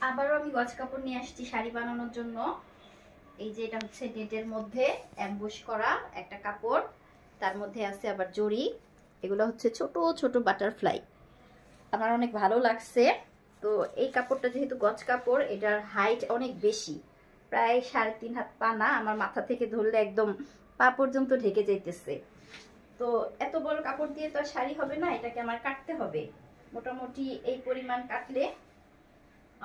আবারও আমি গজ কাপড় নিয়ে আসছি শাড়ি বানানোর জন্য। এই যে এটা হচ্ছে নেটের মধ্যে অ্যাম্বুশ করা একটা কাপড়, তার মধ্যে আছে আবার জরি। এগুলো হচ্ছে ছোট ছোট বাটারফ্লাই, আমার অনেক ভালো লাগছে। তো এই কাপড়টা যেহেতু গজ কাপড়, এটার হাইট অনেক বেশি, প্রায় 3.5 হাত পা না, আমার মাথা থেকে ধরলে একদম পা পর্যন্ত ঢেকে যাইতেছে। তো এত বড় কাপড় দিয়ে তো আর শাড়ি হবে না, এটাকে আমার কাটতে হবে। মোটামুটি এই পরিমাণ কাটলে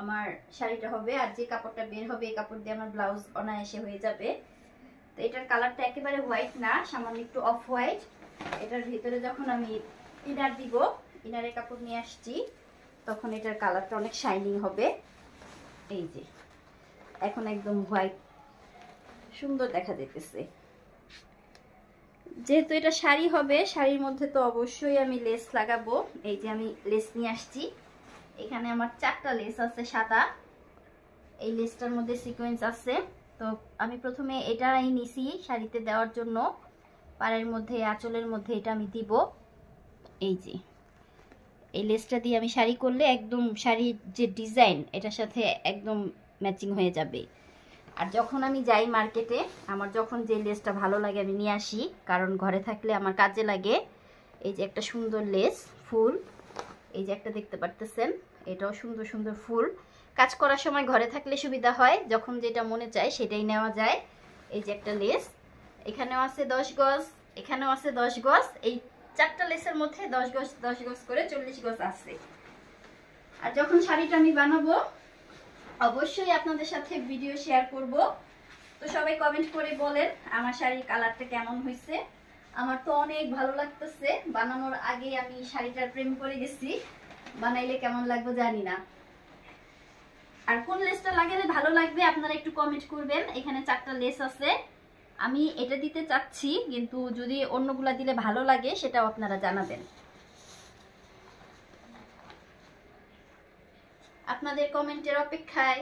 আমার শাড়িটা হবে। আর যে কাপড়টা বের হবে এই কাপড় দিয়ে আমার ব্লাউজ অনায়াসে হয়ে যাবে। তো এটার কালারটা একেবারে হোয়াইট না, সামান্য একটু অফ হোয়াইট। এটার ভিতরে যখন আমি ইনার দিব, ইনারের কাপড় নিয়ে আসছি, তখন এটার কালারটা অনেক শাইনিং হবে। এই যে এখন একদম হোয়াইট সুন্দর দেখা যাইতেছে। যেহেতু এটা শাড়ি হবে, শাড়ির মধ্যে তো অবশ্যই আমি লেস লাগাবো। এই যে আমি লেস নিয়ে আসছি, এখানে আমার 4টা লেস আছে সাদা। এই লেসটার মধ্যে সিকোয়েন্স আছে। তো আমি প্রথমে এটাই নিছি শাড়িতে দেওয়ার জন্য, পাড়ের মধ্যে আঁচলের মধ্যে এটা আমি দিব। এই যে এই লেসটা দিয়ে আমি শাড়ি করলে একদম শাড়ির যে ডিজাইন এটার সাথে একদম ম্যাচিং হয়ে যাবে। আর যখন আমি যাই মার্কেটে, আমার যখন যে লেসটা ভালো লাগে আমি নিয়ে আসি, কারণ ঘরে থাকলে আমার কাজে লাগে। এই যে একটা সুন্দর লেস ফুল, এই যে একটা দেখতে পারতেছেন, এটাও সুন্দর সুন্দর ফুল। কাজ করার সময় ঘরে থাকলে সুবিধা হয়, যখন যেটা মনে চায় সেটাই নেওয়া যায়। এই যে একটা লেস, এখানেও আছে 10 গজ, এখানেও আছে 10 গজ। এই 4টা লেসের মধ্যে 10 গজ 10 গজ করে 40 গজ আছে। আর যখন শাড়িটা আমি বানাবো অবশ্যই আপনাদের সাথে ভিডিও শেয়ার করব। তো সবাই কমেন্ট করে বলেন আমার শাড়ির কালারটা কেমন হয়েছে। আমার তো অনেক ভালো লাগতেছে, বানানোর আগে আমি শাড়িটার প্রেম করে গেছি, বানাইলে কেমন লাগবে জানি না। আর কোন লেসটা লাগালে ভালো লাগবে আপনারা একটু কমেন্ট করবেন। এখানে 4টা লেস আছে, আমি এটা দিতে চাচ্ছি, কিন্তু যদি অন্যগুলা দিলে ভালো লাগে সেটাও আপনারা জানাবেন। আপনাদের কমেন্টের অপেক্ষায়।